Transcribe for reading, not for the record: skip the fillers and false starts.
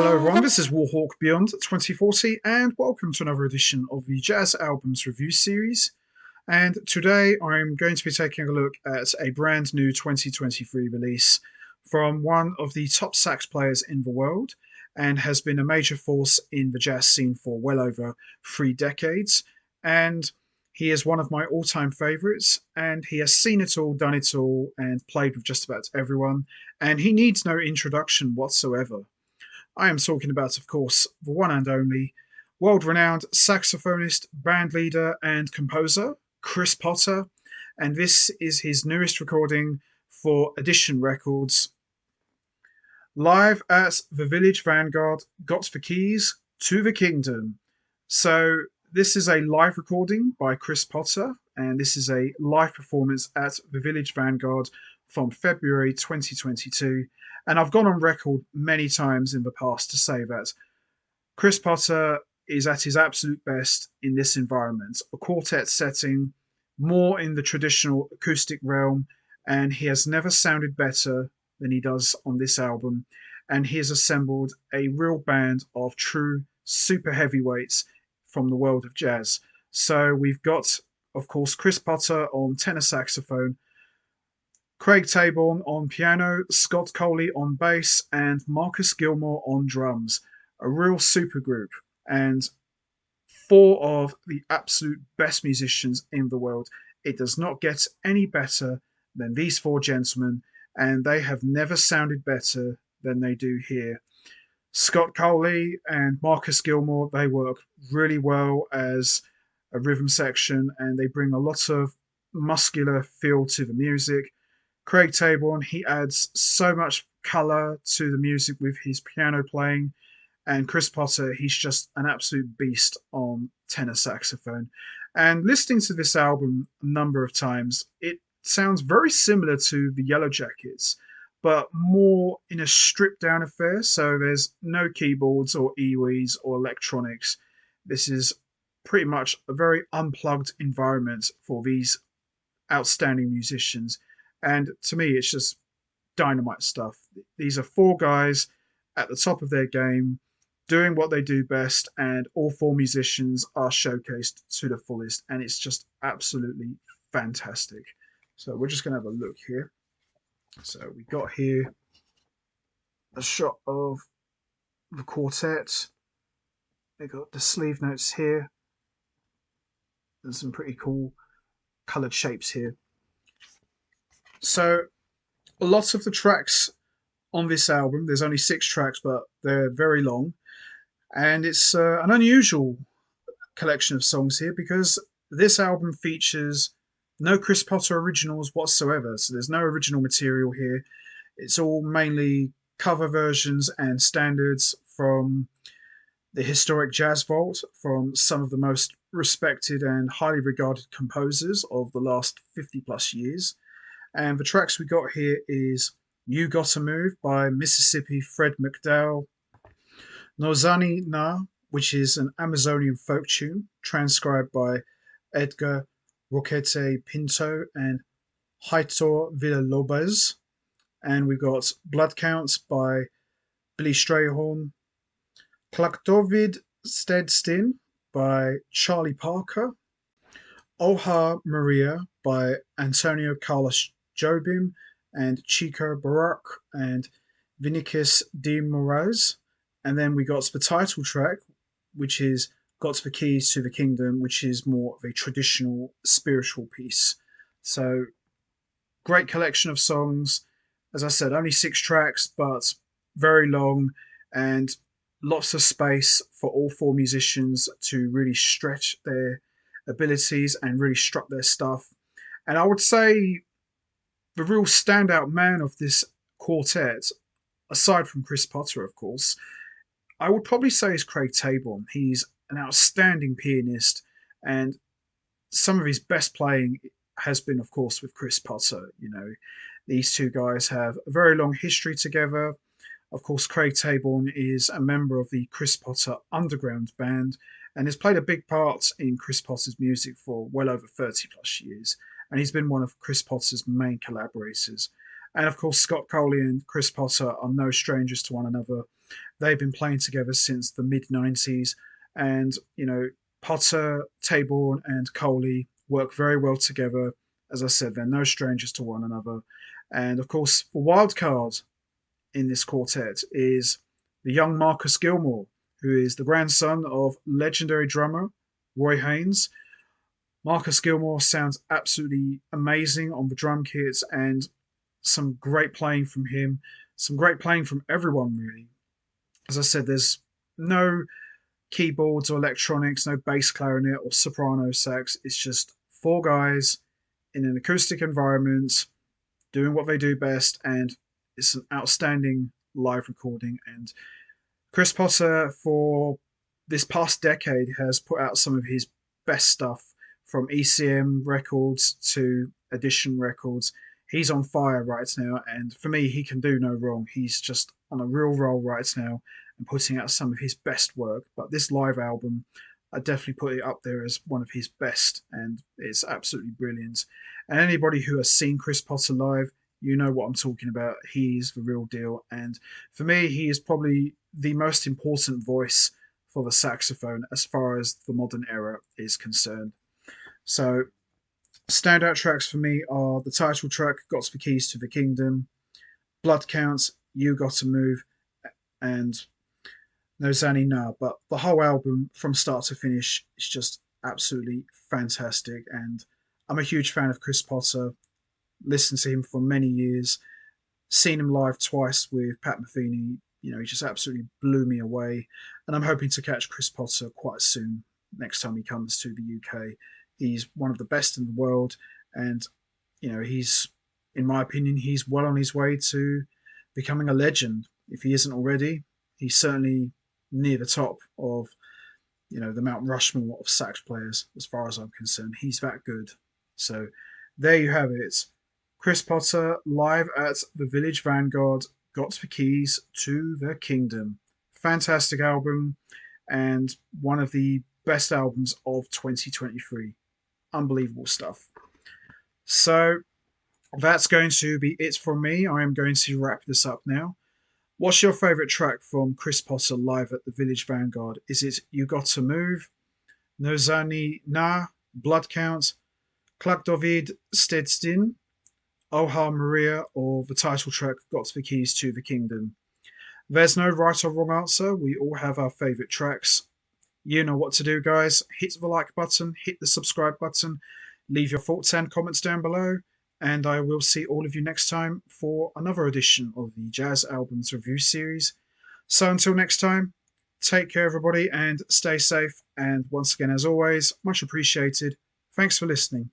Hello everyone, this is Warhawk Beyond 2040 and welcome to another edition of the Jazz Albums Review Series. And today I'm going to be taking a look at a brand new 2023 release from one of the top sax players in the world and has been a major force in the jazz scene for well over 3 decades. And he is one of my all-time favorites, and he has seen it all, done it all, and played with just about everyone, and he needs no introduction whatsoever. I am talking about, of course, the one and only world-renowned saxophonist, bandleader, and composer, Chris Potter, and this is his newest recording for Edition Records. Live at the Village Vanguard, got the keys to the kingdom. So this is a live recording by Chris Potter, and this is a live performance at the Village Vanguard from February 2022. And I've gone on record many times in the past to say that Chris Potter is at his absolute best in this environment, a quartet setting, more in the traditional acoustic realm, and he has never sounded better than he does on this album. And he has assembled a real band of true super heavyweights from the world of jazz. So we've got, of course, Chris Potter on tenor saxophone, Craig Taborn on piano, Scott Colley on bass, and Marcus Gilmore on drums. A real supergroup, and four of the absolute best musicians in the world. It does not get any better than these four gentlemen, and they have never sounded better than they do here. Scott Colley and Marcus Gilmore, they work really well as a rhythm section, and they bring a lot of muscular feel to the music. Craig Taborn, he adds so much colour to the music with his piano playing. And Chris Potter, he's just an absolute beast on tenor saxophone. And listening to this album a number of times, it sounds very similar to the Yellow Jackets, but more in a stripped down affair. So there's no keyboards or EWIs or electronics. This is pretty much a very unplugged environment for these outstanding musicians. And to me, it's just dynamite stuff. These are four guys at the top of their game, doing what they do best, and all four musicians are showcased to the fullest. And it's just absolutely fantastic. So we're just going to have a look here. So we got here a shot of the quartet. They got the sleeve notes here. There's some pretty cool coloured shapes here. So lots of the tracks on this album, there's only 6 tracks, but they're very long. And it's an unusual collection of songs here because this album features no Chris Potter originals whatsoever. So there's no original material here. It's all mainly cover versions and standards from the historic Jazz Vault from some of the most respected and highly regarded composers of the last 50 plus years. And the tracks we got here is You Gotta Move by Mississippi Fred McDowell, Nozani Na, which is an Amazonian folk tune transcribed by Edgar Roquete Pinto and Heitor Villalobos. And we've got Blood Counts by Billy Strayhorn, Klakdovid Stedstin by Charlie Parker, Oha Maria by Antonio Carlos Jobim and Chico Baroque and Vinicius de Moraes. And then we got the title track, which is Got the Keys to the Kingdom, which is more of a traditional spiritual piece. So great collection of songs. As I said, only 6 tracks, but very long and lots of space for all four musicians to really stretch their abilities and really strut their stuff. And I would say the real standout man of this quartet, aside from Chris Potter, of course, I would probably say is Craig Taborn. He's an outstanding pianist, and some of his best playing has been, of course, with Chris Potter. You know, these two guys have a very long history together. Of course, Craig Taborn is a member of the Chris Potter Underground Band and has played a big part in Chris Potter's music for well over 30 plus years. And he's been one of Chris Potter's main collaborators. And of course, Scott Colley and Chris Potter are no strangers to one another. They've been playing together since the mid 90s. And, Potter, Taborn, and Coley work very well together. As I said, they're no strangers to one another. And of course, the wild card in this quartet is the young Marcus Gilmore, who is the grandson of legendary drummer Roy Haynes. Marcus Gilmore sounds absolutely amazing on the drum kits, and some great playing from him, some great playing from everyone, really. As I said, there's no keyboards or electronics, no bass clarinet or soprano sax. It's just four guys in an acoustic environment doing what they do best, and it's an outstanding live recording. And Chris Potter, for this past decade, has put out some of his best stuff from ECM records to Edition records. He's on fire right now, and for me, he can do no wrong. He's just on a real roll right now and putting out some of his best work. But this live album, I definitely put it up there as one of his best, and it's absolutely brilliant. And anybody who has seen Chris Potter live, you know what I'm talking about. He's the real deal, and for me, he is probably the most important voice for the saxophone as far as the modern era is concerned. So, standout tracks for me are the title track, Got the Keys to the Kingdom, Blood Counts, You Gotta Move, and No Zanny Nah. But the whole album from start to finish is just absolutely fantastic. And I'm a huge fan of Chris Potter, listened to him for many years, seen him live twice with Pat Metheny. He just absolutely blew me away. And I'm hoping to catch Chris Potter quite soon, next time he comes to the UK. He's one of the best in the world. And, he's, in my opinion, he's well on his way to becoming a legend. If he isn't already, he's certainly near the top of, the Mount Rushmore of sax players, as far as I'm concerned. He's that good. So there you have it. Chris Potter live at the Village Vanguard, Got the Keys to the Kingdom. Fantastic album, and one of the best albums of 2023. Unbelievable stuff. So that's going to be it from me. I am going to wrap this up now. What's your favourite track from Chris Potter live at the Village Vanguard? Is it You Got to Move, No Zani Na, Blood Count, Clark David Stedstin, Oha Maria, or the title track, Got the Keys to the Kingdom? There's no right or wrong answer. We all have our favourite tracks. You know what to do, guys. Hit the like button, hit the subscribe button, leave your thoughts and comments down below, and I will see all of you next time for another edition of the Jazz Albums Review Series. So until next time, take care, everybody, and stay safe. And once again, as always, much appreciated. Thanks for listening.